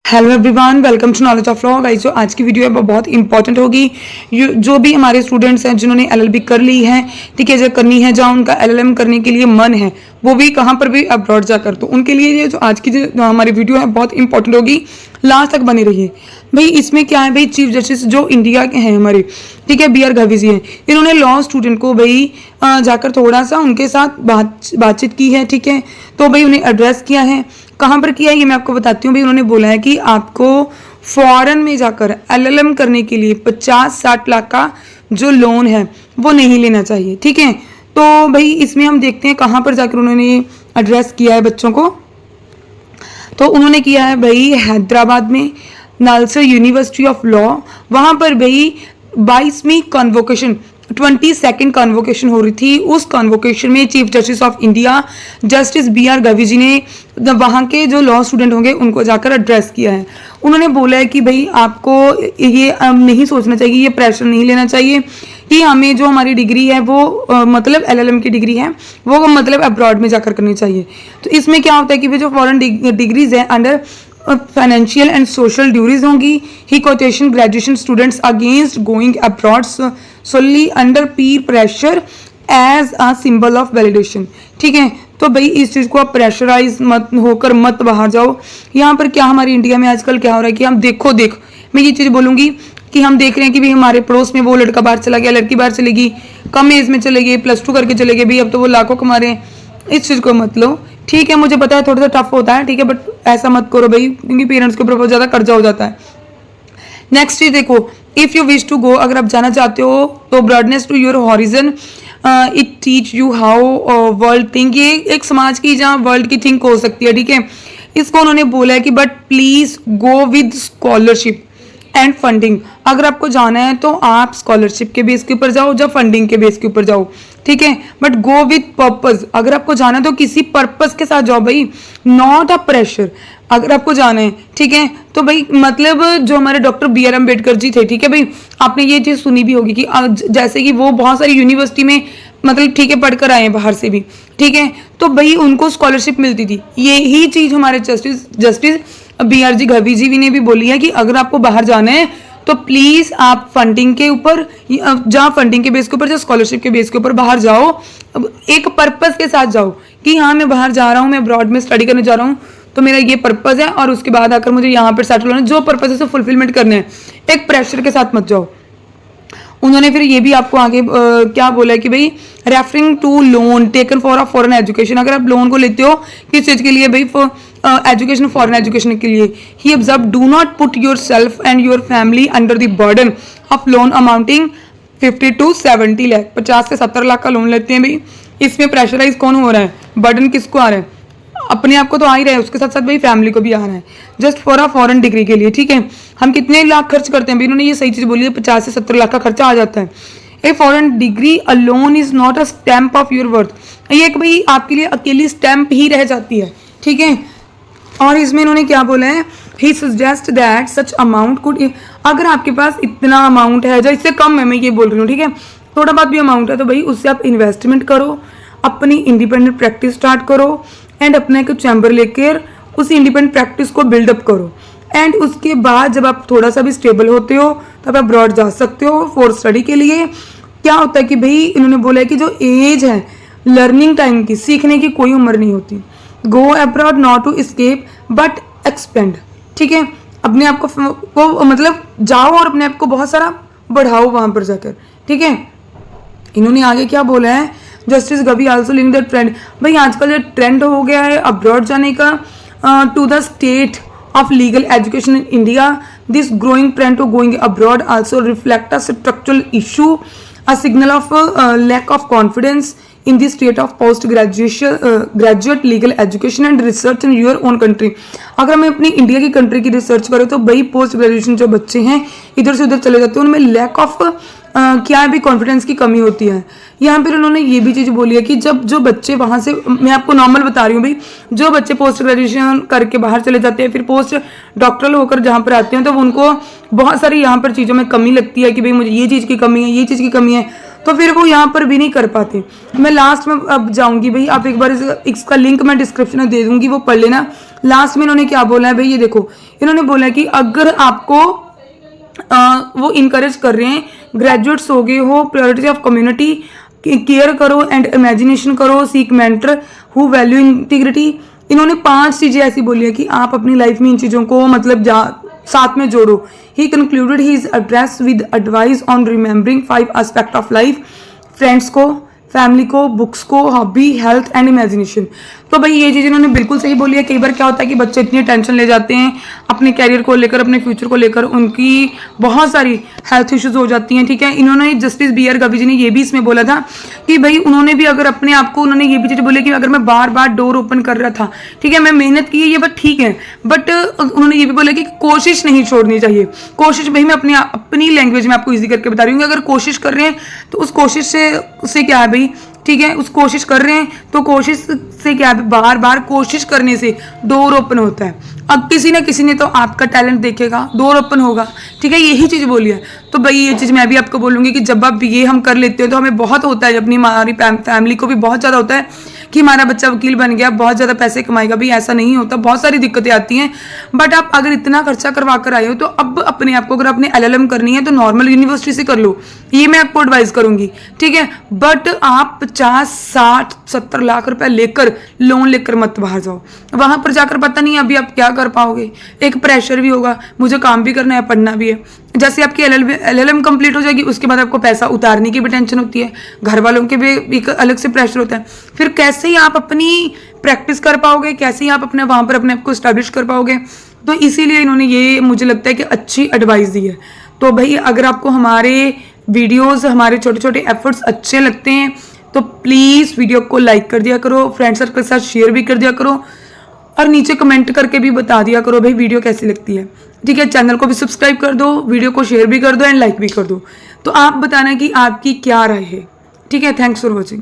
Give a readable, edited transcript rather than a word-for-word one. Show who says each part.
Speaker 1: Hello everyone, welcome to knowledge of law. Guys, जो आज की वीडियो है वो बहुत इंपॉर्टेंट होगी। जो भी हमारे स्टूडेंट्स हैं जिन्होंने एलएलबी कर ली है, ठीक है, जो करनी है, जहाँ उनका एलएलएम करने के लिए मन है, वो भी कहाँ पर भी अब्रॉड जाकर, तो उनके लिए ये जो आज की जो हमारी वीडियो है बहुत इंपॉर्टेंट होगी। लास्ट तक बनी रहिए भाई। इसमें क्या है भाई, चीफ जस्टिस जो इंडिया के हैं हमारे, ठीक है, बी आर गवई जी हैं, इन्होंने लॉ स्टूडेंट को भाई जाकर थोड़ा सा उनके साथ बातचीत की है, ठीक है। तो भाई उन्हें एड्रेस किया है। कहाँ पर किया है ये मैं आपको बताती हूँ भाई। उन्होंने बोला है कि आपको फॉरेन में जाकर एलएलएम करने के लिए 50-60 लाख का जो लोन है वो नहीं लेना चाहिए, ठीक है। तो भाई इसमें हम देखते हैं कहाँ पर जाकर उन्होंने एड्रेस किया है बच्चों को। तो उन्होंने किया है भाई हैदराबाद में नालसा यूनिवर्सिटी ऑफ लॉ। वहाँ पर भाई 22वीं कॉन्वोकेशन 22nd कॉन्वोकेशन हो रही थी। उस कॉन्वोकेशन में chief justice of India justice B R Gavai ji ने वहाँ के जो लॉ स्टूडेंट होंगे उनको जाकर एड्रेस किया है। उन्होंने बोला है कि भाई आपको ये नहीं सोचना चाहिए, ये प्रेशर नहीं लेना चाहिए कि हमें जो हमारी डिग्री है वो मतलब एलएलएम की डिग्री है वो मतलब अब्रॉड में जाकर करनी चाहिए। तो इसमें क्या होता है कि भाई जो फॉरेन डिग्रीज है under financial and social duress होंगी। He cautioned graduation students against going abroad solely under peer pressure as a symbol of validation, ठीक है। तो भाई इस चीज़ को आप प्रेशराइज मत होकर मत बाहर जाओ। यहाँ पर क्या हमारी इंडिया में आजकल क्या हो रहा है कि हम देखो मैं ये चीज़ बोलूँगी कि हम देख रहे हैं कि भाई हमारे पड़ोस में वो लड़का बाहर चला गया, लड़की बाहर चलेगी, कम एज में चले गए, +2 करके चले गए भाई, अब तो वो लाखों कमा रहे हैं। इस चीज़ को मत लो, ठीक है। मुझे पता है थोड़ा सा टफ होता है, ठीक है, बट ऐसा मत करो भाई, क्योंकि पेरेंट्स के ऊपर बहुत ज़्यादा कर्जा हो जाता है। नेक्स्ट चीज देखो, if you wish to go, अगर आप जाना चाहते हो तो broadness to your horizon it teach you how world think. ये एक समाज की जहाँ वर्ल्ड की थिंक हो सकती है, ठीक है। इसको उन्होंने बोला है कि but please go with scholarship and funding. अगर आपको जाना है तो आप स्कॉलरशिप के बेस के ऊपर जाओ, जब फंडिंग के बेस के ऊपर जाओ, ठीक है, बट गो विद पर्पस। अगर आपको जाना है तो किसी पर्पस के साथ जाओ भाई, नॉट अ प्रेशर। अगर आपको जाना है, ठीक है, तो भाई मतलब जो हमारे doctor B are Ambedkar ji थे, ठीक है भाई, आपने ये चीज़ सुनी भी होगी कि जैसे कि वो बहुत सारी यूनिवर्सिटी में मतलब ठीक है पढ़कर आए हैं बाहर से भी, ठीक है, तो भाई उनको स्कॉलरशिप मिलती थी। यही चीज़ हमारे justice B R ji Gavai ji ने भी बोली है कि अगर आपको बाहर जाना है तो प्लीज़ आप फंडिंग के ऊपर, जहाँ फंडिंग के बेस के ऊपर, जहाँ स्कॉलरशिप के बेस के ऊपर बाहर जाओ, एक पर्पस के साथ जाओ कि हाँ मैं बाहर जा रहा हूँ, मैं अब्रॉड में स्टडी करने जा रहा हूँ, तो मेरा ये पर्पस है और उसके बाद आकर मुझे यहाँ पर सेटल होना है, जो पर्पस है उसे फुलफिलमेंट करना है। एक प्रेशर के साथ मत जाओ। उन्होंने फिर ये भी आपको आगे क्या बोला है कि भाई referring to loan taken for a foreign education. अगर आप लोन को लेते हो किस चीज़ के लिए भाई, एजुकेशन, फॉरेन एजुकेशन के लिए, he observe do not put yourself and your family under the burden of loan amounting 50 to 70 lakh. 50 से 70 लाख का लोन लेते हैं भाई। इसमें प्रेशराइज कौन हो रहा है, बर्डन किसको आ रहा है, अपने आप को तो आ ही रहा है, उसके साथ साथ भाई फैमिली को भी आ रहा है, just for a foreign degree के लिए, ठीक है। हम कितने लाख खर्च करते हैं भाई, इन्होंने ये सही चीज़ बोली है, 50 से 70 लाख का खर्चा आ जाता है। A foreign degree alone is not a stamp of your worth. ये एक भाई आपके लिए अकेली स्टैम्प ही रह जाती है, ठीक है। और इसमें इन्होंने क्या बोला है, he suggest that such amount could, अगर आपके पास इतना अमाउंट है, जो इससे कम है, मैं ये बोल रही हूँ, ठीक है, थोड़ा बहुत भी अमाउंट है तो भाई उससे आप इन्वेस्टमेंट करो, अपनी इंडिपेंडेंट प्रैक्टिस स्टार्ट करो एंड अपना एक चैम्बर लेकर उस इंडिपेंडेंट प्रैक्टिस को बिल्डअप करो। एंड उसके बाद जब आप थोड़ा सा भी स्टेबल होते हो तब आप अब्रॉड जा सकते हो फॉर स्टडी के लिए। क्या होता है कि भाई इन्होंने बोला है कि जो एज है लर्निंग टाइम की, सीखने की कोई उम्र नहीं होती। Go abroad not to escape but expand, ठीक है। अपने आप को मतलब जाओ और अपने आप को बहुत सारा बढ़ाओ वहाँ पर जाकर, ठीक है। इन्होंने आगे क्या बोला है, justice Gavai also link the trend. भाई आजकल जो ट्रेंड हो गया है अब्रॉड जाने का to the state of legal education in India, this growing trend to going abroad also reflect a structural issue, a signal of lack of confidence in the state of post graduate legal education and research in your own country। अगर मैं अपनी India की country की research करूँ तो भाई post graduation जो बच्चे हैं इधर से उधर चले जाते हैं, उनमें लैक ऑफ क्या है भी कॉन्फिडेंस की कमी होती है। यहाँ पर उन्होंने ये भी चीज़ बोली है कि जब जो बच्चे वहाँ से, मैं आपको नॉर्मल बता रही हूँ भाई, जो बच्चे पोस्ट ग्रेजुएशन करके बाहर चले जाते हैं फिर पोस्ट डॉक्टरल होकर जहाँ पर आते हैं तो उनको बहुत सारी यहाँ पर चीज़ों में कमी लगती है कि भाई मुझे ये चीज़ की कमी है, ये चीज़ की कमी है। तो फिर वो यहाँ पर भी नहीं कर पाते। मैं लास्ट में अब जाऊँगी भाई, आप एक बार इसका लिंक मैं डिस्क्रिप्शन में दे दूँगी, वो पढ़ लेना। लास्ट में इन्होंने क्या बोला है भाई, ये देखो, इन्होंने बोला है कि अगर आपको वो इनकरेज कर रहे हैं, ग्रेजुएट्स हो गए हो, प्रायोरिटी ऑफ कम्युनिटी, केयर करो एंड इमेजिनेशन करो, seek mentor who value integrity. इन्होंने 5 चीज़ें ऐसी बोली है कि आप अपनी लाइफ में इन चीज़ों को मतलब साथ में जोड़ो। He concluded his address with advice on remembering 5 aspect of life, friends को, फैमिली को, बुक्स को, हॉबी, हेल्थ एंड इमेजिनेशन। तो भाई ये चीज़ इन्होंने बिल्कुल सही बोली है। कई बार क्या होता है कि बच्चे इतनी टेंशन ले जाते हैं अपने कैरियर को लेकर, अपने फ्यूचर को लेकर, उनकी बहुत सारी हेल्थ इश्यूज हो जाती हैं, ठीक है। इन्होंने जस्टिस BR गवी जी ने ये भी इसमें बोला था कि भाई उन्होंने भी अगर अपने आप को, उन्होंने ये भी चीज़ बोली कि अगर मैं बार बार डोर ओपन कर रहा था, ठीक है, मैं मेहनत की है ये बात ठीक है, बट उन्होंने ये भी बोला कि कोशिश नहीं छोड़नी चाहिए। कोशिश भाई मैं अपनी लैंग्वेज में आपको ईजी करके बता रही हूँ, अगर कोशिश कर रहे हैं तो उस कोशिश से क्या है भाई, ठीक है, उस कोशिश कर रहे हैं तो कोशिश से क्या है, बार बार कोशिश करने से डोर ओपन होता है। अब किसी ना किसी ने तो आपका टैलेंट देखेगा, डोर ओपन होगा, ठीक है, यही चीज़ बोली है। तो भाई ये चीज़ मैं भी आपको बोलूँगी कि जब आप ये हम कर लेते हो तो हमें बहुत होता है, अपनी हमारी फैमिली को भी बहुत ज़्यादा होता है कि हमारा बच्चा वकील बन गया, बहुत ज़्यादा पैसे कमाएगा। भी ऐसा नहीं होता, बहुत सारी दिक्कतें आती हैं। बट आप अगर इतना खर्चा करवा कर आए हो तो अब अपने आप को, अगर आपने LLM करनी है तो नॉर्मल यूनिवर्सिटी से कर लो, ये मैं आपको एडवाइस करूँगी, ठीक है। बट आप 50, 60, 70 लाख रुपए लेकर, लोन लेकर मत बाहर जाओ। वहाँ पर जाकर पता नहीं अभी आप क्या कर पाओगे। एक प्रेशर भी होगा, मुझे काम भी करना है, पढ़ना भी है। जैसे आपकी LLM कंप्लीट हो जाएगी, उसके बाद आपको पैसा उतारने की भी टेंशन होती है, घर वालों के भी एक अलग से प्रेशर होता है। फिर कैसे ही आप अपनी प्रैक्टिस कर पाओगे, कैसे ही आप अपने वहाँ पर अपने आप को स्टैब्लिश कर पाओगे। तो इसीलिए इन्होंने ये मुझे लगता है कि अच्छी एडवाइस दी है। तो भाई अगर आपको हमारे वीडियोज़, हमारे छोटे छोटे एफर्ट्स अच्छे लगते हैं तो प्लीज़ वीडियो को लाइक कर दिया करो, फ्रेंड सर्कल के साथ शेयर भी कर दिया करो, और नीचे कमेंट करके भी बता दिया करो भाई वीडियो कैसी लगती है, ठीक है। चैनल को भी सब्सक्राइब कर दो, वीडियो को शेयर भी कर दो एंड लाइक भी कर दो। तो आप बताना कि आपकी क्या राय है, ठीक है। Thanks for watching.